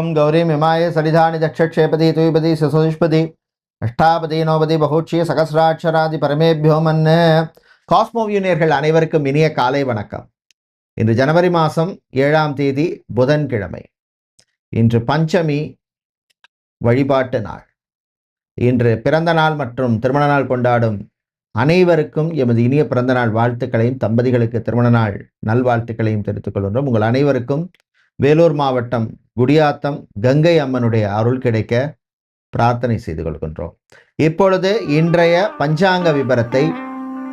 ஓம் கௌரி மிமாய சரிதானி தக்ஷேபதி துய்பதி சசுஷ்பதி அஷ்டாபதி நோபதி பகூட்சிய சகசிராட்சராதி பரமேபியோ மன்னு. காஸ்மோவியூனியர்கள் அனைவருக்கும் இனிய காலை வணக்கம். இன்று ஜனவரி மாதம் 7ஆம் தேதி புதன்கிழமை. இன்று பஞ்சமி வழிபாட்டு நாள். இன்று பிறந்த நாள் மற்றும் திருமண நாள் கொண்டாடும் அனைவருக்கும் எமது இனிய பிறந்த நாள் வாழ்த்துக்களையும், தம்பதிகளுக்கு திருமண நாள் நல்வாழ்த்துக்களையும் தெரிவித்துக் கொள்கின்றோம். உங்கள் அனைவருக்கும் வேலூர் மாவட்டம் குடியாத்தம் கங்கை அம்மனுடைய அருள் கிடைக்க பிரார்த்தனை செய்து கொள்கின்றோம். இப்பொழுது இன்றைய பஞ்சாங்க விபரத்தை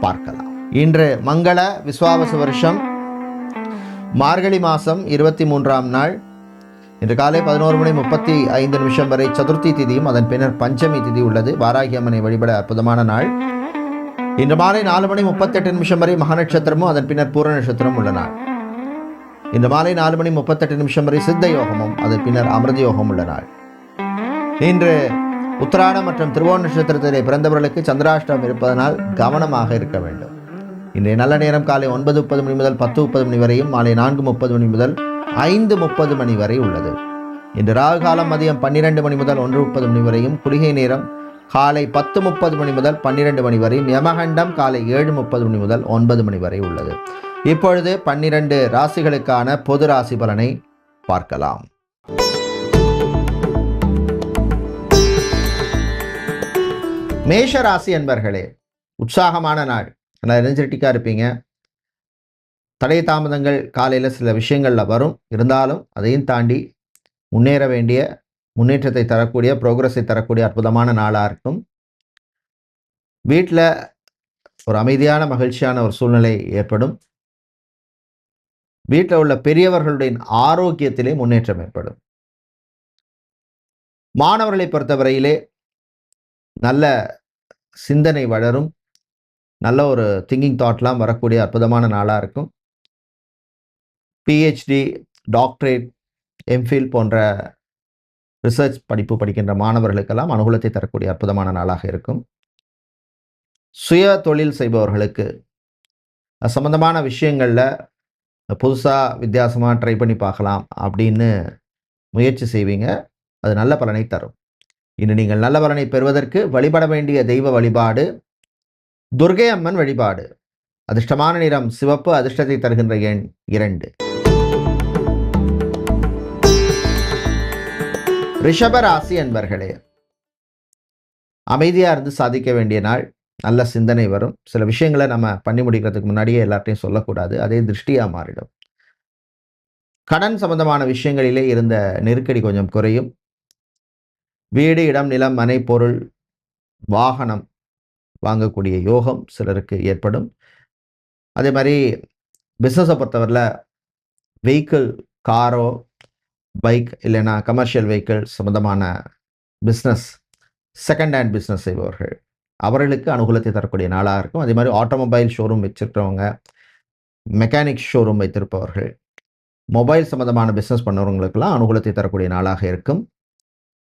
பார்க்கலாம். இன்று மங்கள விஸ்வாவசு வருஷம் மார்கழி மாதம் 23ஆம் நாள். இன்று காலை 11:35 வரை சதுர்த்தி திதியும் அதன் பின்னர் பஞ்சமி திதி உள்ளது. வாராகி அம்மனை வழிபட அற்புதமான நாள். இன்று மாலை 4:38 வரை மக நட்சத்திரமும் அதன் பின்னர் பூர நட்சத்திரம் உள்ள நாள். இன்று மாலை 4:38 வரை சித்த யோகமும் அதன் பின்னர் அமிர்த யோகம் உள்ள நாள். இன்று உத்திராடம் மற்றும் திருவோண நட்சத்திரத்திலே பிறந்தவர்களுக்கு சந்திராஷ்டமம் இருப்பதனால் கவனமாக இருக்க வேண்டும். இன்றைய நல்ல நேரம் காலை 9:30 மணி முதல் 10:30 வரையும், மாலை 4:30 மணி முதல் 5:30 மணி வரை உள்ளது. இன்று ராகு காலம் மதியம் 12 மணி முதல் 1:30 வரையும், குளிகை நேரம் காலை 10:30 மணி முதல் 12 மணி வரையும், யமகண்டம் காலை 7:30 மணி முதல் 9 மணி வரை உள்ளது. இப்பொழுது 12 ராசிகளுக்கான பொது ராசி பலனை பார்க்கலாம். மேஷ ராசி என்பர்களே, உற்சாகமான நாள். நல்லா எனர்ஜெட்டிக்காக இருப்பீங்க. தடை தாமதங்கள் காலையில் சில விஷயங்களில் வரும். இருந்தாலும் அதையும் தாண்டி முன்னேற வேண்டிய, முன்னேற்றத்தை தரக்கூடிய, ப்ரோக்ரஸை தரக்கூடிய அற்புதமான நாளாக இருக்கும். வீட்டில் ஒரு அமைதியான மகிழ்ச்சியான ஒரு சூழ்நிலை ஏற்படும். வீட்டில் உள்ள பெரியவர்களுடைய ஆரோக்கியத்திலே முன்னேற்றம் ஏற்படும். மாணவர்களை பொறுத்தவரையிலே நல்ல சிந்தனை வளரும். நல்ல ஒரு திங்கிங் தாட்லாம் வரக்கூடிய அற்புதமான நாளாக இருக்கும். பிஹெச்டி, டாக்டரேட், எம்ஃபில் போன்ற ரிசர்ச் படிப்பு படிக்கின்ற மாணவர்களுக்கெல்லாம் அனுகூலத்தை தரக்கூடிய அற்புதமான நாளாக இருக்கும். சுய தொழில் செய்பவர்களுக்கு அது சம்பந்தமான விஷயங்களில் புதுசாக வித்தியாசமாக ட்ரை பண்ணி பார்க்கலாம் அப்படின்னு முயற்சி செய்வீங்க. அது நல்ல பலனை தரும். இன்று நீங்கள் நல்ல பலனை பெறுவதற்கு வழிபட வேண்டிய தெய்வ வழிபாடு துர்க்கை அம்மன் வழிபாடு. அதிர்ஷ்டமான நிறம் சிவப்பு. அதிர்ஷ்டத்தை தருகின்ற எண் 2. ரிஷப ராசி என்பர்களே, அமைதியாக இருந்து சாதிக்க வேண்டிய நாள். நல்ல சிந்தனை வரும். சில விஷயங்களை நம்ம பண்ணி முடிக்கிறதுக்கு முன்னாடியே எல்லார்ட்டையும் சொல்லக்கூடாது. அதே திருஷ்டியாக மாறிடும். கடன் சம்பந்தமான விஷயங்களிலே இருந்த நெருக்கடி கொஞ்சம் குறையும். வீடு, இடம், நிலம், மனை, பொருள், வாகனம் வாங்கக்கூடிய யோகம் சிலருக்கு ஏற்படும். அதே மாதிரி பிஸ்னஸை பொறுத்தவரையில் வெஹிக்கிள், காரோ, பைக் இல்லைன்னா கமர்ஷியல் வெஹிக்கிள் சம்பந்தமான பிஸ்னஸ், செகண்ட் ஹேண்ட் பிஸ்னஸ் செய்பவர்கள் அவர்களுக்கு அனுகூலத்தை தரக்கூடிய நாளாக இருக்கும். அதே மாதிரி ஆட்டோமொபைல் ஷோரூம் வச்சிருக்கிறவங்க, மெக்கானிக் ஷோரூம் வைத்திருப்பவர்கள், மொபைல் சம்பந்தமான பிஸ்னஸ் பண்ணுறவங்களுக்கெல்லாம் அனுகூலத்தை தரக்கூடிய நாளாக இருக்கும்.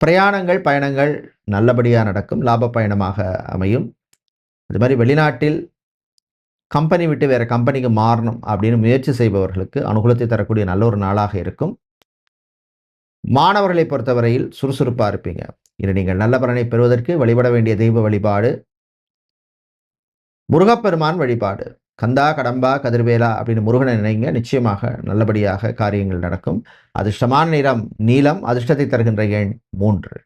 பிரயாணங்கள், பயணங்கள் நல்லபடியாக நடக்கும். லாப பயணமாக அமையும். அது மாதிரி வெளிநாட்டில் கம்பெனி விட்டு வேறு கம்பெனிக்கு மாறணும் அப்படின்னு முயற்சி செய்பவர்களுக்கு அனுகூலத்தை தரக்கூடிய நல்ல ஒரு நாளாக இருக்கும். மாணவர்களை பொறுத்தவரையில் சுறுசுறுப்பாக இருப்பீங்க. இன்று நீங்கள் நல்ல பலனை பெறுவதற்கு வழிபட வேண்டிய தெய்வ வழிபாடு முருகப்பெருமான் வழிபாடு. கந்தா, கடம்பா, கதிர்வேலா அப்படின்னு முருகனை நினைங்க. நிச்சயமாக நல்லபடியாக காரியங்கள் நடக்கும். அதிர்ஷ்டமான நிறம் நீலம். அதிர்ஷ்டத்தை தருகின்ற எண் 3.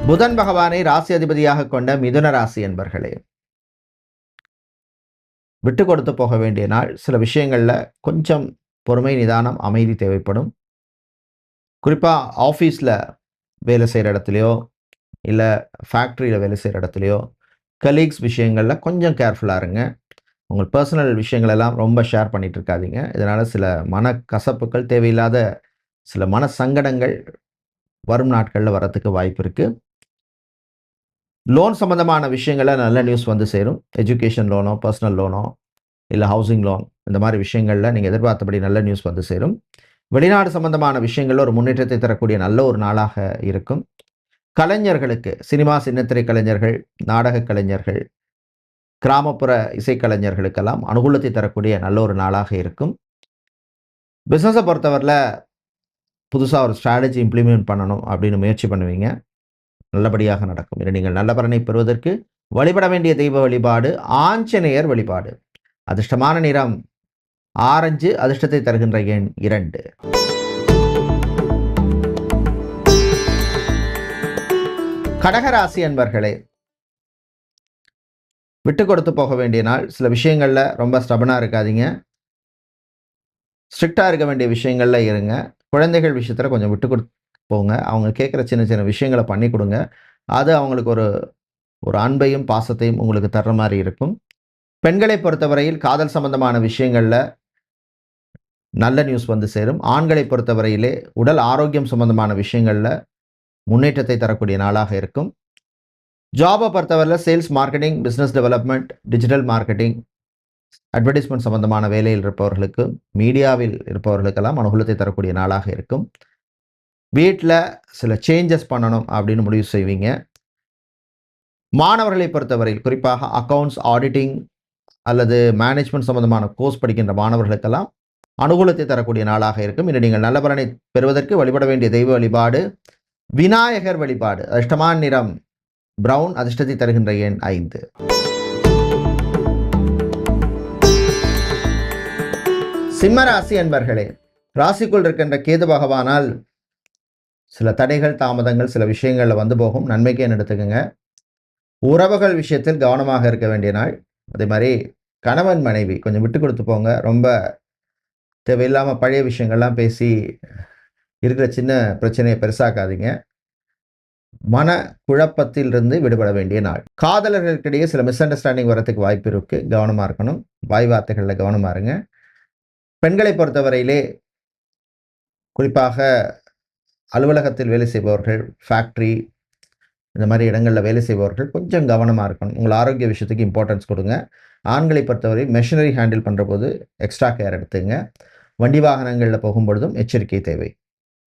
புதன் பகவானை ராசி அதிபதியாக கொண்ட மிதுன ராசி என்பர்களே, விட்டு கொடுத்து போக வேண்டிய நாள். சில விஷயங்களில் கொஞ்சம் பொறுமை, நிதானம், அமைதி தேவைப்படும். குறிப்பாக ஆஃபீஸில் வேலை செய்கிற இடத்துலையோ இல்லை ஃபேக்ட்ரியில் வேலை செய்கிற இடத்துலையோ கலீக்ஸ் விஷயங்களில் கொஞ்சம் கேர்ஃபுல்லாக இருங்க. உங்கள் பர்சனல் விஷயங்களெல்லாம் ரொம்ப ஷேர் பண்ணிகிட்டு இருக்காதீங்க. இதனால் சில மன கசப்புகள், தேவையில்லாத சில மன சங்கடங்கள் வரும் நாட்களில் வரத்துக்கு வாய்ப்பு இருக்குது. லோன் சம்மந்தமான விஷயங்களில் நல்ல நியூஸ் வந்து சேரும். எஜுகேஷன் லோனோ, பர்சனல் லோனோ இல்லை ஹவுசிங் லோன், இந்த மாதிரி விஷயங்களில் நீங்கள் எதிர்பார்த்தபடி நல்ல நியூஸ் வந்து சேரும். வெளிநாடு சம்பந்தமான விஷயங்களில் ஒரு முன்னேற்றத்தை தரக்கூடிய நல்ல ஒரு நாளாக இருக்கும். கலைஞர்களுக்கு, சினிமா, சின்னத்திரை கலைஞர்கள், நாடக கலைஞர்கள், கிராமப்புற இசைக்கலைஞர்களுக்கெல்லாம் அனுகூலத்தை தரக்கூடிய நல்ல ஒரு நாளாக இருக்கும். பிஸ்னஸை பொறுத்தவரையில் புதுசாக ஒரு ஸ்ட்ராட்டஜி இம்ப்ளிமெண்ட் பண்ணணும் அப்படின்னு முயற்சி பண்ணுவீங்க, நல்லபடியாக நடக்கும். இன்று நீங்கள் நல்ல பலனை பெறுவதற்கு வழிபட வேண்டிய தெய்வ வழிபாடு ஆஞ்சநேயர் வழிபாடு. அதிர்ஷ்டமான நிறம் ஆரஞ்சு, அதிர்ஷ்டத்தை தருகின்ற எண் 2. கடகராசி அன்பர்களே, விட்டு கொடுத்து போக வேண்டிய நாள். சில விஷயங்களில் ரொம்ப ஸ்டபனாக இருக்காதீங்க, ஸ்ட்ரிக்டாக இருக்க வேண்டிய விஷயங்களில் இருங்க. குழந்தைகள் விஷயத்தில் கொஞ்சம் விட்டு கொடுத்து போங்க. அவங்க கேட்குற சின்ன சின்ன விஷயங்களை பண்ணி கொடுங்க. அது அவங்களுக்கு ஒரு அன்பையும் பாசத்தையும் உங்களுக்கு தர்ற மாதிரி இருக்கும். பெண்களை பொறுத்தவரையில் காதல் சம்பந்தமான விஷயங்களில் நல்ல நியூஸ் வந்து சேரும். ஆண்களை பொறுத்தவரையிலே உடல் ஆரோக்கியம் சம்பந்தமான விஷயங்களில் முன்னேற்றத்தை தரக்கூடிய நாளாக இருக்கும். ஜாபை பொறுத்தவரையில் sales, marketing, business development, digital marketing, advertisement சம்பந்தமான வேலையில் இருப்பவர்களுக்கு, மீடியாவில் இருப்பவர்களுக்கெல்லாம் அனுகூலத்தை தரக்கூடிய நாளாக இருக்கும். வீட்டில் சில சேஞ்சஸ் பண்ணணும் அப்படின்னு முடிவு செய்வீங்க. மாணவர்களை பொறுத்தவரையில் குறிப்பாக அக்கவுண்ட்ஸ், ஆடிட்டிங் அல்லது மேனேஜ்மெண்ட் சம்பந்தமான கோர்ஸ் படிக்கின்ற மாணவர்களுக்கெல்லாம் அனுகூலத்தை தரக்கூடிய நாளாக இருக்கும். இன்று நீங்கள் நல்ல பலனை பெறுவதற்கு வழிபட வேண்டிய தெய்வ வழிபாடு விநாயகர் வழிபாடு. அதிர்ஷ்டமான நிறம் பிரவுன், அதிர்ஷ்டத்தை தருகின்ற எண் 5. சிம்மராசி அன்பர்களே, ராசிக்குள் இருக்கின்ற கேது பகவானால் சில தடைகள், தாமதங்கள் சில விஷயங்களில் வந்து போகும். நன்மைக்கே எடுத்துக்கோங்க. உறவுகள் விஷயத்தில் கவனமாக இருக்க வேண்டிய நாள். அதே மாதிரி கணவன் மனைவி கொஞ்சம் விட்டு கொடுத்து போங்க. ரொம்ப தேவையில்லாமல் பழைய விஷயங்கள்லாம் பேசி இருக்கிற சின்ன பிரச்சனையை பெருசாக்காதீங்க. மன குழப்பத்திலிருந்து விடுபட வேண்டிய நாள். காதலர்களுக்கிடையே சில மிஸ் அண்டர்ஸ்டாண்டிங் வரத்துக்கு வாய்ப்பு இருக்கு, கவனமாக இருக்கணும். வாய் வார்த்தைகளில் கவனமாக இருங்க. பெண்களை பொறுத்தவரையிலே குறிப்பாக அலுவலகத்தில் வேலை செய்பவர்கள், ஃபேக்ட்ரி இந்த மாதிரி இடங்களில் வேலை செய்பவர்கள் கொஞ்சம் கவனமாக இருக்கணும். உங்கள் ஆரோக்கிய விஷயத்துக்கு இம்பார்ட்டன்ஸ் கொடுங்க. ஆண்களை பொறுத்தவரை மெஷினரி ஹேண்டில் பண்ணுற போது எக்ஸ்ட்ரா கேர் எடுத்துங்க. வண்டி வாகனங்களில் போகும்பொழுதும் எச்சரிக்கை தேவை.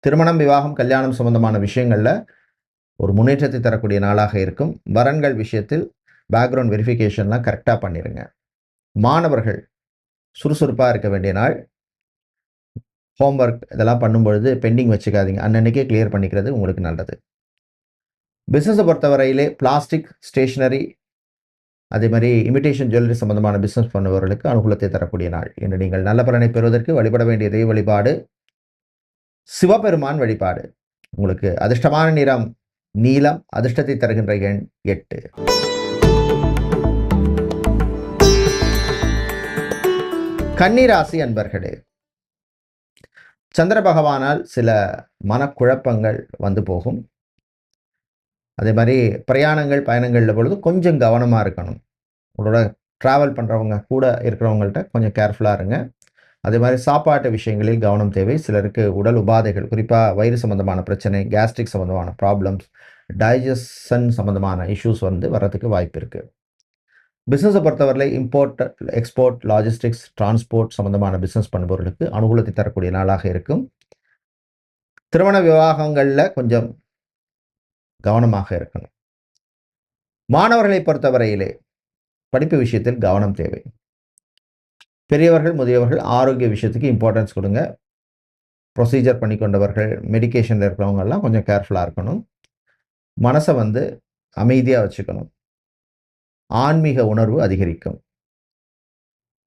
திருமணம், விவாகம், கல்யாணம் சம்பந்தமான விஷயங்களில் ஒரு முன்னேற்றத்தை தரக்கூடிய நாளாக இருக்கும். வரன்கள் விஷயத்தில் பேக்ரவுண்ட் வெரிஃபிகேஷன்லாம் கரெக்டாக பண்ணிடுங்க. மாணவர்கள் சுறுசுறுப்பாக இருக்க வேண்டிய நாள். ஹோம்ஒர்க் இதெல்லாம் பண்ணும்பொழுது பெண்டிங் வச்சுக்காதீங்க, அன்னன்னைக்கே கிளியர் பண்ணிக்கிறது உங்களுக்கு நல்லது. பிஸ்னஸை பொறுத்தவரையிலே பிளாஸ்டிக், ஸ்டேஷ்னரி, அதே மாதிரி இமிடேஷன் ஜுவல்லரி சம்பந்தமான பிஸ்னஸ் பண்ணுபவர்களுக்கு அனுகூலத்தை தரக்கூடிய நாள். இன்று நீங்கள் நல்ல பலனை பெறுவதற்கு வழிபட வேண்டிய தெய்வ வழிபாடு சிவபெருமான் வழிபாடு. உங்களுக்கு அதிர்ஷ்டமான நிறம் நீலம், அதிர்ஷ்டத்தை தருகின்ற எண் 8. கன்னிராசி அன்பர்களே, சந்திர பகவானால் சில மனக்குழப்பங்கள் வந்து போகும். அதே மாதிரி பிரயாணங்கள், பயணங்களில் பொழுது கொஞ்சம் கவனமாக இருக்கணும். உங்களோட ட்ராவல் பண்ணுறவங்க கூட இருக்கிறவங்கள்ட்ட கொஞ்சம் கேர்ஃபுல்லாக இருங்க. அதே மாதிரி சாப்பாட்டு விஷயங்களில் கவனம் தேவை. சிலருக்கு உடல் உபாதைகள், குறிப்பாக வயிறு சம்மந்தமான பிரச்சனை, கேஸ்ட்ரிக் சம்மந்தமான ப்ராப்ளம்ஸ், டைஜஷன் சம்மந்தமான இஷ்யூஸ் வந்து வர்றதுக்கு வாய்ப்பு இருக்குது. பிஸ்னஸை பொறுத்தவரையில் இம்போர்ட், எக்ஸ்போர்ட், லாஜிஸ்டிக்ஸ், டிரான்ஸ்போர்ட் சம்மந்தமான பிஸ்னஸ் பண்ணுபவர்களுக்கு அனுகூலத்தை தரக்கூடிய நாளாக இருக்கும். திருமண விவாகங்களில் கொஞ்சம் கவனமாக இருக்கணும். மாணவர்களை பொறுத்தவரையிலே படிப்பு விஷயத்தில் கவனம் தேவை. பெரியவர்கள், முதியவர்கள் ஆரோக்கிய விஷயத்துக்கு இம்பார்ட்டன்ஸ் கொடுங்க. ப்ரொசீஜர் பண்ணி கொண்டவர்கள், மெடிக்கேஷனில் இருக்கிறவங்கெல்லாம் கொஞ்சம் கேர்ஃபுல்லாக இருக்கணும். மனசை வந்து அமைதியாக வச்சுக்கணும். ஆன்மீக உணர்வு அதிகரிக்கும்.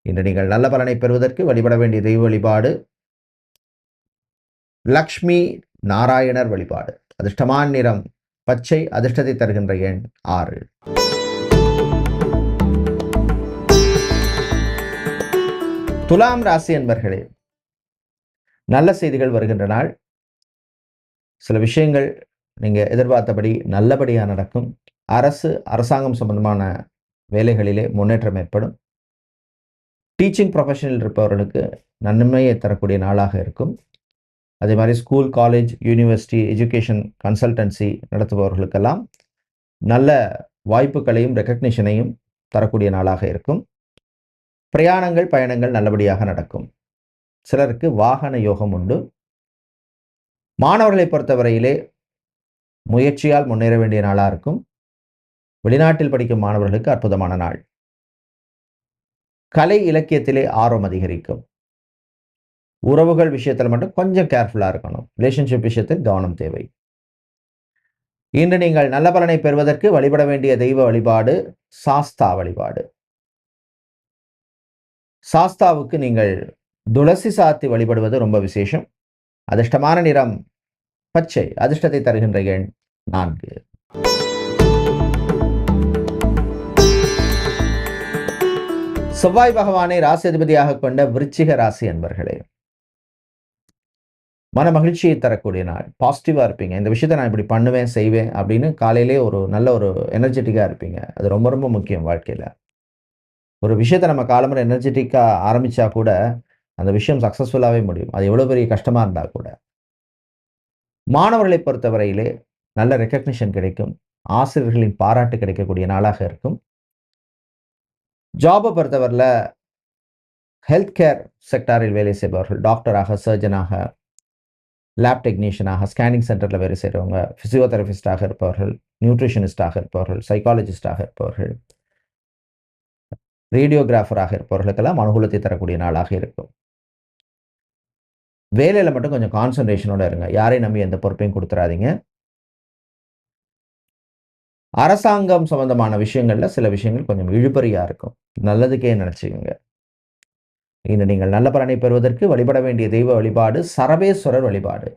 இன்று நீங்கள் நல்ல பலனை பெறுவதற்கு வழிபட வேண்டிய தெய்வ வழிபாடு லக்ஷ்மி நாராயணர் வழிபாடு. அதிர்ஷ்டமான நிறம் பச்சை, அதிர்ஷ்டத்தை தருகின்ற எண் 6. துலாம் ராசி என்பர்களே, நல்ல செய்திகள் வருகின்ற நாள். சில விஷயங்கள் நீங்கள் எதிர்பார்த்தபடி நல்லபடியாக நடக்கும். அரசாங்கம் சம்பந்தமான வேலைகளிலே முன்னேற்றம் ஏற்படும். டீச்சிங் ப்ரொஃபஷனில் இருப்பவர்களுக்கு நன்மையை தரக்கூடிய நாளாக இருக்கும். அதே மாதிரி school, college, university, education consultancy நடத்துபவர்களுக்கெல்லாம் நல்ல வாய்ப்புகளையும் ரெக்கக்னிஷனையும் தரக்கூடிய நாளாக இருக்கும். பிரயாணங்கள், பயணங்கள் நல்லபடியாக நடக்கும். சிலருக்கு வாகன யோகம் உண்டு. மாணவர்களை பொறுத்தவரையிலே முயற்சியால் முன்னேற வேண்டிய நாளாக இருக்கும். வெளிநாட்டில் படிக்கும் மாணவர்களுக்கு அற்புதமான நாள். கலை இலக்கியத்திலே ஆர்வம் அதிகரிக்கும். உறவுகள் விஷயத்தில் மட்டும் கொஞ்சம் கேர்ஃபுல்லாக இருக்கணும். ரிலேஷன்ஷிப் விஷயத்தில் கவனம் தேவை. இன்று நீங்கள் நல்ல பலனை பெறுவதற்கு வழிபட வேண்டிய தெய்வ வழிபாடு சாஸ்தா வழிபாடு. சாஸ்தாவுக்கு நீங்கள் துளசி சாத்தி வழிபடுவது ரொம்ப விசேஷம். அதிர்ஷ்டமான நிறம் பச்சை. அதிர்ஷ்டத்தை தருகின்ற எண் 4. செவ்வாய் பகவானை ராசி அதிபதியாக கொண்ட விருச்சிக ராசி அன்பர்களே, மன மகிழ்ச்சியை தரக்கூடிய நாள். பாசிட்டிவாக இருப்பீங்க. இந்த விஷயத்தை நான் இப்படி பண்ணுவேன் செய்வேன் அப்படின்னு காலையிலே ஒரு நல்ல ஒரு எனர்ஜெட்டிக்காக இருப்பீங்க. அது ரொம்ப ரொம்ப முக்கியம் வாழ்க்கையில். ஒரு விஷயத்தை நம்ம காலம்பர எனர்ஜெட்டிக்காக ஆரம்பித்தா கூட அந்த விஷயம் சக்ஸஸ்ஃபுல்லாகவே முடியும். அது எவ்வளோ பெரிய கஷ்டமாக இருந்தால் கூட. மாணவர்களை பொறுத்தவரையிலே நல்ல ரெக்கக்னிஷன் கிடைக்கும். ஆசிரியர்களின் பாராட்டு கிடைக்கக்கூடிய நாளாக இருக்கும். ஜாபை பொறுத்தவரையில் ஹெல்த் கேர் செக்டாரில் வேலை செய்பவர்கள், டாக்டராக, சர்ஜனாக, லேப் டெக்னீஷியனாக, ஸ்கேனிங் சென்டரில் வேலை செய்கிறவங்க, ஃபிசியோதெரபிஸ்டாக இருப்பவர்கள், நியூட்ரிஷனிஸ்டாக இருப்பவர்கள், சைக்காலஜிஸ்டாக இருப்பவர்கள், ரேடியோகிராஃபராக இருப்பவர்களுக்கெல்லாம் அனுகூலத்தை தரக்கூடிய நாளாக இருக்கும். வேலையில் மட்டும் கொஞ்சம் கான்சன்ட்ரேஷனோட இருங்க. யாரையும் நம்பி எந்த பொறுப்பையும் கொடுத்துறாதீங்க. அரசாங்கம் சம்பந்தமான விஷயங்களில் சில விஷயங்கள் கொஞ்சம் இழுபறியாக இருக்கும். நல்லதுக்கே நினச்சிக்கோங்க. இன்று நீங்கள் நல்ல பலனை பெறுவதற்கு வழிபட வேண்டிய தெய்வ வழிபாடு சரபேஸ்வரர் வழிபாடு.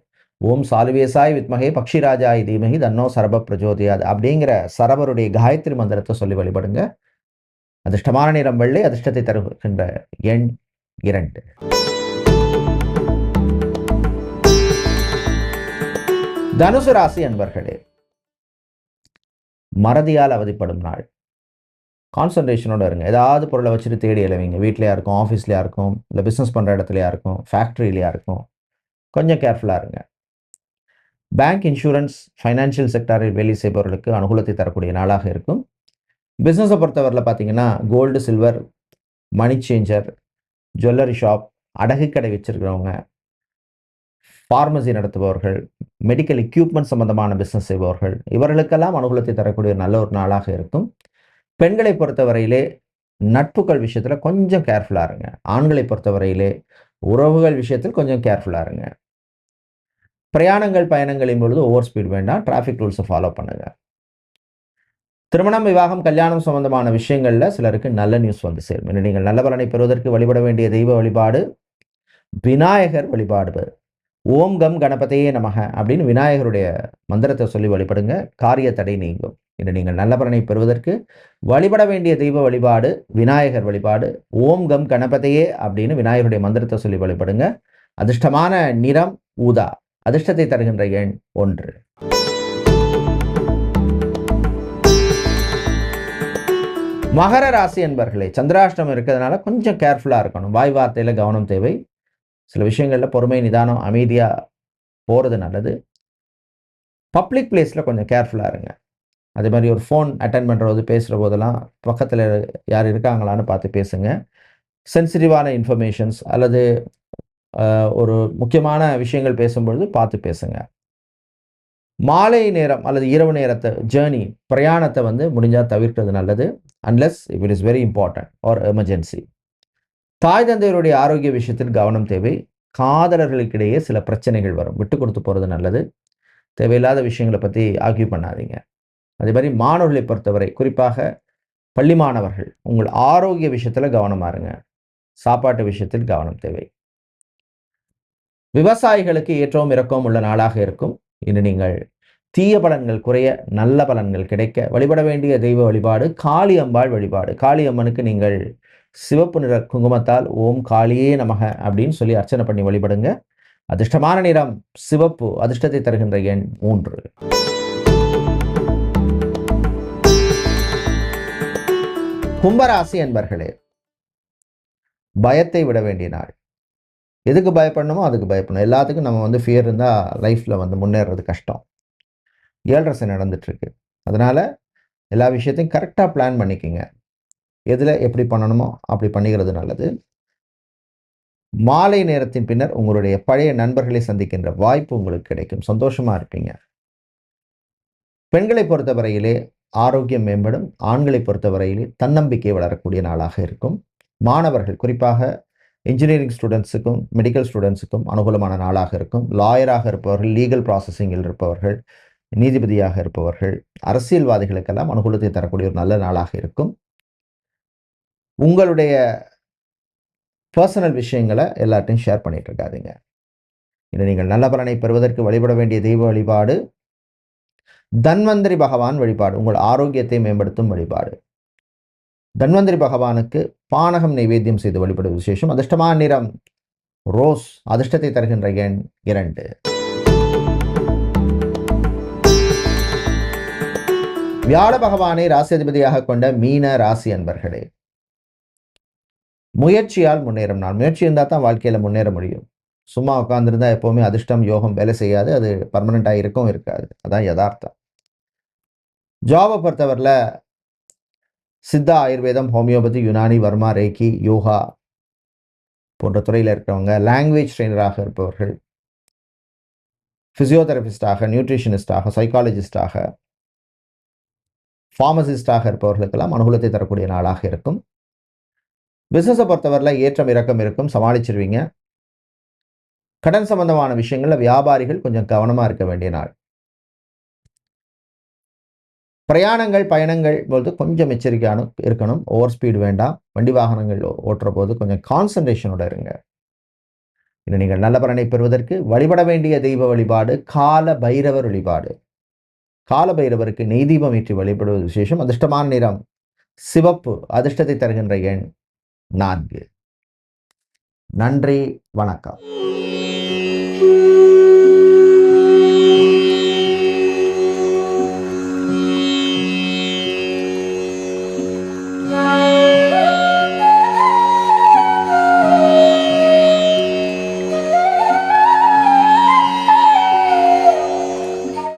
ஓம் சாலுவேசாய் வித்மகே பக்ஷிராஜாய் தீமகி தன்னோ சரப பிரஜோதியாது அப்படிங்கிற சரபருடைய காயத்ரி மந்திரத்தை சொல்லி வழிபடுங்க. அதிர்ஷ்டமான நிறம் வெள்ளை. அதிர்ஷ்டத்தை தருகின்ற எண் 2. தனுசு ராசி அன்பர்களே, மறதியால் அவதிப்படும் நாள். கான்சன்ட்ரேஷனோட இருங்க. ஏதாவது பொருளை வச்சுட்டு தேடி எழுவீங்க. வீட்லையா இருக்கும், ஆஃபீஸ்லையா இருக்கும், இல்லை பிஸ்னஸ் பண்ணுற இடத்துலையா இருக்கும், ஃபேக்ட்ரிலையா இருக்கும். கொஞ்சம் கேர்ஃபுல்லாக இருங்க. பேங்க், இன்சூரன்ஸ், ஃபைனான்ஷியல் செக்டாரில் வேலை செய்பவர்களுக்கு அனுகூலத்தை தரக்கூடிய நாளாக இருக்கும். பிஸ்னஸை பொறுத்தவரையில் பார்த்தீங்கன்னா கோல்டு, சில்வர், மணி சேஞ்சர், ஜுவல்லரி ஷாப், அடகு கடை வச்சுருக்கிறவங்க, ஃபார்மசி நடத்துபவர்கள், மெடிக்கல் எக்யூப்மெண்ட் சம்பந்தமான பிஸ்னஸ் செய்பவர்கள், இவர்களுக்கெல்லாம் அனுகூலத்தை தரக்கூடிய நல்ல ஒரு நாளாக இருக்கும். பெண்களை பொறுத்தவரையிலே நட்புகள் விஷயத்தில் கொஞ்சம் கேர்ஃபுல்லாக இருங்க. ஆண்களை பொறுத்தவரையிலே உறவுகள் விஷயத்தில் கொஞ்சம் கேர்ஃபுல்லாக இருங்க. பிரயாணங்கள், பயணங்களின் பொழுது ஓவர் ஸ்பீட் வேண்டாம். டிராஃபிக் ரூல்ஸை ஃபாலோ பண்ணுங்க. திருமணம், விவாகம், கல்யாணம் சம்பந்தமான விஷயங்களில் சிலருக்கு நல்ல நியூஸ் வந்து சேரும். இன்னும் நீங்கள் நல்ல பலனை பெறுவதற்கு வழிபட வேண்டிய தெய்வ வழிபாடு விநாயகர் வழிபாடு. ஓம் கம் கணபதியே நமக அப்படின்னு விநாயகருடைய மந்திரத்தை சொல்லி வழிபடுங்க. காரிய தடை நீங்கும். இன்று நீங்கள் நல்ல பலனை பெறுவதற்கு வழிபட வேண்டிய தெய்வ வழிபாடு விநாயகர் வழிபாடு. ஓம் கம் கணபதியே அப்படின்னு விநாயகருடைய மந்திரத்தை சொல்லி வழிபடுங்க. அதிர்ஷ்டமான நிறம் ஊதா. அதிர்ஷ்டத்தை தருகின்ற எண் 1. மகர ராசி என்பர்களே, சந்திராஷ்டமம் இருக்கிறதுனால கொஞ்சம் கேர்ஃபுல்லாக இருக்கணும். வாய் வார்த்தையில் கவனம் தேவை. சில விஷயங்களில் பொறுமை, நிதானம், அமைதியாக போகிறது நல்லது. பப்ளிக் பிளேஸில் கொஞ்சம் கேர்ஃபுல்லாக இருங்க. அதே மாதிரி ஒரு ஃபோன் அட்டென்ட் பண்ணுறது, பேசுகிற போதெல்லாம் பக்கத்தில் யார் இருக்காங்களான்னு பார்த்து பேசுங்க. சென்சிட்டிவான இன்ஃபர்மேஷன்ஸ் அல்லது ஒரு முக்கியமான விஷயங்கள் பேசும்பொழுது பார்த்து பேசுங்க. மாலை நேரம் அல்லது இரவு நேரத்தை ஜேர்னி, பிரயாணத்தை முடிஞ்சால் தவிர்க்கிறது நல்லது. Unless if it is very important or emergency. தாய் தந்தையருடைய ஆரோக்கிய விஷயத்தில் கவனம் தேவை. காதலர்களுக்கிடையே சில பிரச்சனைகள் வரும். விட்டு கொடுத்து போகிறது நல்லது. தேவையில்லாத விஷயங்களை பற்றி ஆர்கியூ பண்ணாதீங்க. அதே மாதிரி மாணவர்களை பொறுத்தவரை, குறிப்பாக பள்ளி மாணவர்கள், உங்கள் ஆரோக்கிய விஷயத்தில் கவனமாக இருங்க. சாப்பாட்டு விஷயத்தில் கவனம் தேவை. விவசாயிகளுக்கு ஏற்றவும் இறக்கவும் உள்ள நாளாக இருக்கும். இன்று நீங்கள் தீய பலன்கள் குறைய, நல்ல பலன்கள் கிடைக்க வழிபட வேண்டிய தெய்வ வழிபாடு காளி அம்பாள் வழிபாடு. காளி அம்மனுக்கு நீங்கள் சிவப்பு நிற குங்குமத்தால் ஓம் காளியே நமக அப்படின்னு சொல்லி அர்ச்சனை பண்ணி வழிபடுங்க. அதிர்ஷ்டமான நிறம் சிவப்பு. அதிர்ஷ்டத்தை தருகின்ற எண் 3. கும்பராசி என்பர்களே, பயத்தை விட வேண்டிய நாள். எதுக்கு பயப்படணுமோ அதுக்கு பயப்படணும். எல்லாத்துக்கும் நம்ம ஃபியர் இருந்தால் லைஃப்பில் முன்னேறது கஷ்டம். 7 சனி நடந்துட்டுருக்கு. அதனால் எல்லா விஷயத்தையும் கரெக்டாக பிளான் பண்ணிக்கோங்க. எதில் எப்படி பண்ணணுமோ அப்படி பண்ணிக்கிறது நல்லது. மாலை நேரத்தின் பின்னர் உங்களுடைய பழைய நண்பர்களை சந்திக்கின்ற வாய்ப்பு உங்களுக்கு கிடைக்கும். சந்தோஷமாக இருப்பீங்க. பெண்களை பொறுத்தவரையிலே ஆரோக்கியம் மேம்படும். ஆண்களை பொறுத்தவரையிலே தன்னம்பிக்கை வளரக்கூடிய நாளாக இருக்கும். மாணவர்கள், குறிப்பாக இன்ஜினியரிங் ஸ்டூடெண்ட்ஸுக்கும் மெடிக்கல் ஸ்டூடெண்ட்ஸுக்கும் அனுகூலமான நாளாக இருக்கும். லாயராக இருப்பவர்கள், லீகல் ப்ராசஸிங்கில் இருப்பவர்கள், நீதிபதியாக இருப்பவர்கள், அரசியல்வாதிகளுக்கெல்லாம் அனுகூலத்தை தரக்கூடிய ஒரு நல்ல நாளாக இருக்கும். உங்களுடைய பர்சனல் விஷயங்களை எல்லார்ட்டையும் ஷேர் பண்ணிட்டு இருக்காதீங்க. இன்று நீங்கள் நல்ல பலனை பெறுவதற்கு வழிபட வேண்டிய தெய்வ வழிபாடு தன்வந்திரி பகவான் வழிபாடு. உங்கள் ஆரோக்கியத்தை மேம்படுத்தும் வழிபாடு. தன்வந்திரி பகவானுக்கு பானகம் நைவேத்தியம் செய்து வழிபடும் விசேஷம். அதிர்ஷ்டமான நிறம் ரோஸ். அதிர்ஷ்டத்தை தருகின்ற எண் 2. வியாழ பகவானை ராசி அதிபதியாக கொண்ட மீன ராசி அன்பர்களே, முயற்சியால் முன்னேறும் நாள். முயற்சி இருந்தால் தான் வாழ்க்கையில் முன்னேற முடியும். சும்மா உட்காந்துருந்தா எப்போவுமே அதிர்ஷ்டம் யோகம் வேலை செய்யாது. அது பர்மனெண்ட்டாக இருக்கும் இருக்காது. அதான் யதார்த்தம். ஜாபை பொறுத்தவரையில் சித்தா, ஆயுர்வேதம், ஹோமியோபதி, யுனானி, வர்மா, ரேக்கி, யோகா போன்ற துறையில் இருக்கிறவங்க, லாங்குவேஜ் ட்ரெயினராக இருப்பவர்கள், ஃபிசியோதெரபிஸ்டாக, நியூட்ரிஷனிஸ்டாக, சைக்காலஜிஸ்டாக, ஃபார்மசிஸ்டாக இருப்பவர்களுக்கெல்லாம் அனுகூலத்தை தரக்கூடிய நாளாக இருக்கும். பிஸ்னஸை பொறுத்தவரையில் ஏற்றம் இறக்கம் இருக்கும், சமாளிச்சிருவீங்க. கடன் சம்பந்தமான விஷயங்களில் வியாபாரிகள் கொஞ்சம் கவனமாக இருக்க வேண்டிய நாள். பிரயாணங்கள் பயணங்கள் போது கொஞ்சம் எச்சரிக்கையான இருக்கணும். ஓவர் ஸ்பீடு வேண்டாம். வண்டி வாகனங்கள் ஓட்டுற போது கொஞ்சம் கான்சன்ட்ரேஷனோட இருங்க. இன்னும் நீங்கள் நல்ல பலனை பெறுவதற்கு வழிபட வேண்டிய தெய்வ வழிபாடு கால பைரவர் வழிபாடு. கால பைரவருக்கு நெய் தீபம் ஏற்றி வழிபடுவது விசேஷம். அதிர்ஷ்டமான நிறம் சிவப்பு. அதிர்ஷ்டத்தை தருகின்ற எண் 4. நன்றி, வணக்கம்.